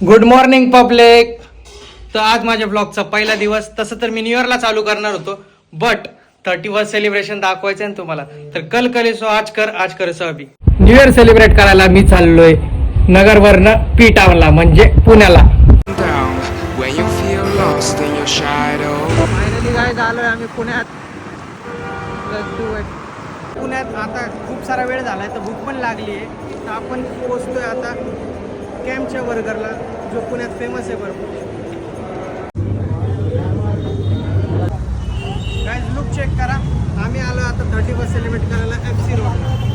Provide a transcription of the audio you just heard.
Good morning public. तर आज माझ्या ब्लॉगचा पहिला दिवस. तसं तर मी न्यू इयरला चालू करणार होतो, बट 31 सेलिब्रेशन दाखवायचं आहे ना तुम्हाला. तर कल करे सो आज कर सो अभी. न्यू इयर सेलिब्रेट करायला मी चाललोय नगरवरनं पी टाउनला, म्हणजे पुण्याला. फायनली काय झालोय आम्ही पुण्यात. पुण्यात आता खूप सारा वेळ झालाय, तर भूक पण लागली आहे. तर आपण पोहोचतोय आता कॅम्पच्या बर्गरला, जो पुण्यात फेमस आहे भरपूर. गाइस लुक चेक करा. आम्ही आलो आता 31 सेलिब्रेट करायला FC रोड.